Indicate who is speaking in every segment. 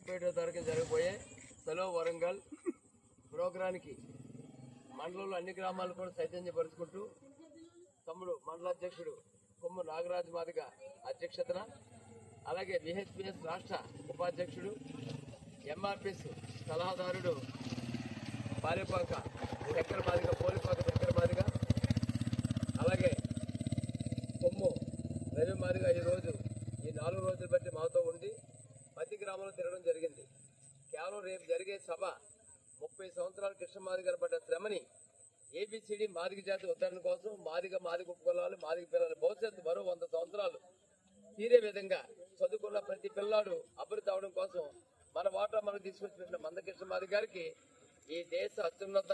Speaker 1: 31వ తారీఖున జరగబోయే సెలవు వరంగల్ ప్రోగ్రానికి మండలంలో అన్ని గ్రామాలను కూడా చైతన్యపరుచుకుంటూ తమ్ముడు మండలాధ్యక్షుడు కొమ్ము నాగరాజు మాదిగ అధ్యక్షతన, అలాగే విహెచ్పిఎస్ రాష్ట్ర ఉపాధ్యక్షుడు ఎంఆర్పిఎస్ సలహాదారుడు పాలిపాక శంకర మాదిగ, పోలిపాక శంకర మాదిగ, అలాగే కొమ్ము రవి మాదిగ ఈరోజు ఈ 4 రోజులు బట్టి మాతో ఉండి ప్రతి గ్రామంలో తిరగడం జరిగింది. కేవలం రేపు జరిగే సభ 30 సంవత్సరాల కృష్ణమాదిగ గారు పడ్డ శ్రమని ఏబిసిడి మాదిగ జాతి ఉద్ధరణ కోసం, మాదిగ ఉపకులాలు, మాదిగ పిల్లల భవిష్యత్తు మరో 100 సంవత్సరాలు తీరే విధంగా చదువుకున్న ప్రతి పిల్లాడు అభివృద్ధి అవడం కోసం మన వాటా మనకు తీసుకొచ్చిన మందకృష్ణ మాదిగ గారికి ఈ దేశ అత్యున్నత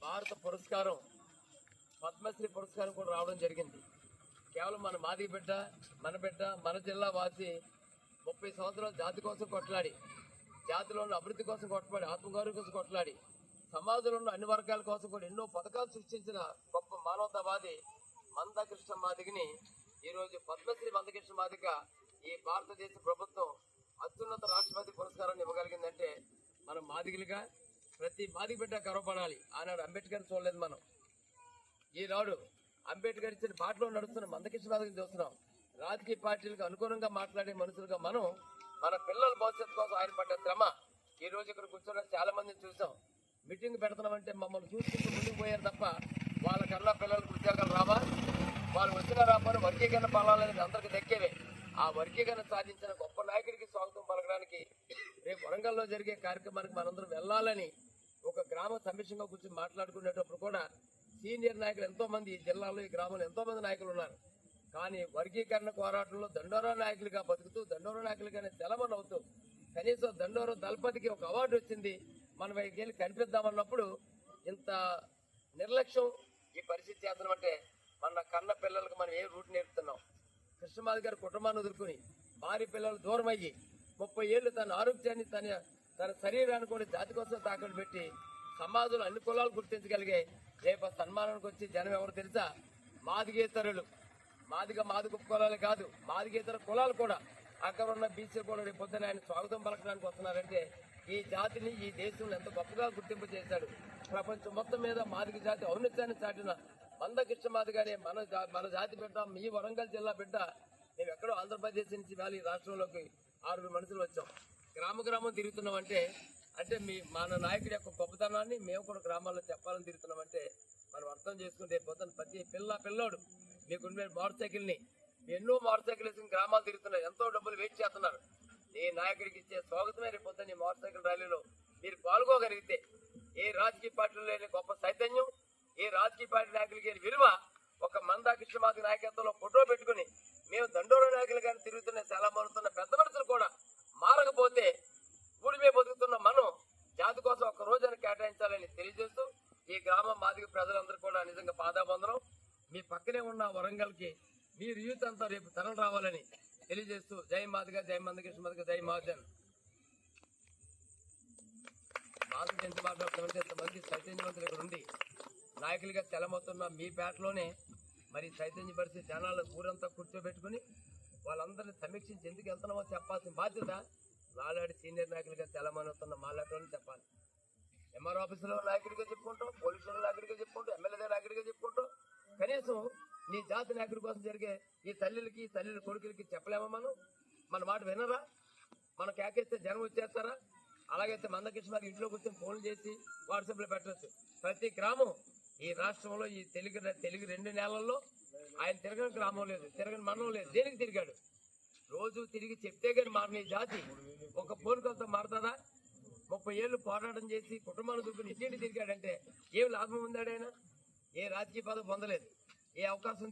Speaker 1: భారత పురస్కారం పద్మశ్రీ పురస్కారం కూడా రావడం జరిగింది. కేవలం మన మాదిగ బిడ్డ, మన జిల్లా వాసి 30 సంవత్సరాలు జాతి కోసం కొట్లాడి, జాతిలో ఉన్న అభివృద్ధి కోసం కొట్లాడి, ఆత్మగౌరవం కోసం కొట్లాడి, సమాజంలో ఉన్న అన్ని వర్గాల కోసం కూడా ఎన్నో పథకాలు సృష్టించిన గొప్ప మానవతావాది మందకృష్ణ మాదిగని ఈరోజు పద్మశ్రీ మందకృష్ణ మాదిగ ఈ భారతదేశ ప్రభుత్వం అత్యున్నత రాష్ట్రపతి పురస్కారాన్ని ఇవ్వగలిగిందంటే మనం మాదిగలుగా ప్రతి మాదిగ బిడ్డ గర్వపడాలి. ఆనాడు అంబేద్కర్ చూడలేదు మనం, ఈనాడు అంబేద్కర్ ఇచ్చిన బాటలో నడుస్తున్న మందకృష్ణ మాదిగని చూస్తున్నాం. రాజకీయ పార్టీలకు అనుగుణంగా మాట్లాడే మనుషులుగా మనం మన పిల్లల భవిష్యత్తు కోసం ఆయన పడ్డ శ్రమ ఈ రోజు ఇక్కడ కూర్చోడం చాలా మందిని చూసాం. మీటింగ్ పెడుతున్నామంటే మమ్మల్ని చూసుకుంటూ ముందుకు పోయారు తప్ప వాళ్ళకన్నా పిల్లలకు ఉద్యోగాలు రావా, వాళ్ళు వచ్చినా రాబోని వర్గీకరణ పాలనేది అందరికి దక్కేవే. ఆ వర్గీకరణ సాధించిన గొప్ప నాయకుడికి స్వాగతం పలకడానికి రేపు వరంగల్లో జరిగే కార్యక్రమానికి మనందరం వెళ్ళాలని ఒక గ్రామ సమీక్షంగా కూర్చొని మాట్లాడుకునేటప్పుడు కూడా సీనియర్ నాయకులు ఎంతో మంది ఈ జిల్లాలో, ఈ గ్రామంలో ఎంతో మంది నాయకులు ఉన్నారు. కానీ వర్గీకరణ పోరాటంలో దండోరా నాయకులుగా బతుకుతూ, దండోరా నాయకులుగానే తెలమని అవుతూ, కనీసం దండోరా దళపతికి ఒక అవార్డు వచ్చింది, మనం వెళ్ళి కనిపిద్దామన్నప్పుడు ఇంత నిర్లక్ష్యం ఈ పరిస్థితి చేస్తున్నాం. అంటే మన కన్న పిల్లలకు మనం ఏ రూట్ నేర్పుతున్నాం? కృష్ణమాదిగ గారి కుటుంబాన్ని వదులుకుని భార్య పిల్లలు దూరం అయ్యి 30 ఏళ్ళు తన ఆరోగ్యాన్ని, తన శరీరాన్ని కూడా జాతి కోసం తాకట్టు పెట్టి సమాజంలో అన్ని కులాలు గుర్తించగలిగే రేపు సన్మానానికి వచ్చి జనం ఎవరు తెలుసా? మాదిగేతరులు. మాదిగ కులాలు కాదు, మాదిగేతర కులాలు కూడా, అక్కడ ఉన్న బీసీలు కూడా రేపు పొద్దున ఆయన స్వాగతం పలకడానికి వస్తున్నారంటే ఈ జాతిని, ఈ దేశంలో ఎంత గొప్పగా గుర్తింపు చేశాడు. ప్రపంచం మొత్తం మీద మాదిగ జాతి ఔన్నత్యాన్ని చాటిన మందకృష్ణ మాదిగ గారే మన జాతి బిడ్డ, ఈ వరంగల్ జిల్లా బిడ్డ. మేము ఎక్కడో ఆంధ్రప్రదేశ్ నుంచి వేళ ఈ రాష్ట్రంలోకి 6 మనుషులు వచ్చాం. గ్రామం తిరుగుతున్నామంటే మన నాయకుడి యొక్క గొప్పతనాన్ని మేము కూడా గ్రామాల్లో చెప్పాలని తిరుగుతున్నామంటే మనం అర్థం చేసుకుంటే పొద్దున ప్రతి పిల్లోడు మీకుండే మోటార్ సైకిల్ని, ఎన్నో మోటార్ సైకిల్ వేసుకుని గ్రామాలు తిరుగుతున్నారు, ఎంతో డబ్బులు వెయిట్ చేస్తున్నారు. ఈ నాయకుడికి ఇచ్చే స్వాగతమే రేపు పొద్దున్న ఈ మోటార్ సైకిల్ ర్యాలీలో మీరు పాల్గొగలిగితే ఏ రాజకీయ పార్టీలో లేని గొప్ప చైతన్యం, ఏ రాజకీయ పార్టీ నాయకులకి విలువ ఒక మందకృష్ణ మాదిగ నాయకత్వంలో ఫోటో పెట్టుకుని మేము దండోర నాయకులు కానీ తిరుగుతున్న, చాలా మారుతున్న పెద్ద మనుషులు కూడా మారకపోతే ఊడిమే బతుకుతున్న మనం జాతి కోసం ఒక రోజున కేటాయించాలని తెలియజేస్తూ ఈ గ్రామం మాదిగ ప్రజలందరూ కూడా నిజంగా పాదాబంధనం. మీ పక్కనే ఉన్న వరంగల్కి మీరు యూత్ అంతా రేపు తరలి రావాలని తెలియజేస్తూ జై మాదిగ, జై మందకృష్ణ మాదిగ, జై మహాజన్. మాదిగ ఎంత మాట్లాడుతామంటే ఎంతమంది చైతన్యవంతులు ఇక్కడ ఉండి నాయకులుగా తెలమవుతున్న మీ పేటలోనే మరి చైతన్యపరిచి జనాల ఊరంతా కూర్చోబెట్టుకుని వాళ్ళందరినీ సమీక్షించి ఎందుకు వెళ్తున్నామో చెప్పాల్సిన బాధ్యత నాలాంటి సీనియర్ నాయకులుగా తెలమవుతున్న మాలాటోని చెప్పాలి. ఎంఆర్ ఆఫీసులో నాయకుడిగా చెప్పుకుంటాం, పోలీసుల నాయకుడిగా చెప్పుకుంటాం, ఎమ్మెల్యే నాయకుడిగా చెప్పుకుంటాం. కనీసం నీ జాతి నాయకుడి కోసం జరిగే ఈ తల్లుల కొడుకులకి చెప్పలేమా? మన మాట వినరా? మనం కేకేస్తే జనం వచ్చేస్తారా? అలాగైతే మందకృష్ణ మాదిగ ఇంట్లో కూర్చొని ఫోన్లు చేసి వాట్సాప్లో పెట్టచ్చు. ప్రతి గ్రామం ఈ రాష్ట్రంలో ఈ తెలుగు 2 నెలల్లో ఆయన తిరగని గ్రామం లేదు, తిరగని మండలం లేదు. దేనికి తిరిగాడు? రోజు తిరిగి చెప్తే కానీ మారని జాతి ఒక పోలికలతో మారుతుందా? 30 ఏళ్ళు పోరాటం చేసి కుటుంబాన్ని దుక్కుని ఇంటింటి తిరిగాడంటే ఏం లాభం ఉందాడైనా? ఏ రాజకీయ పదవి పొందలేదు, ఏ అవకాశం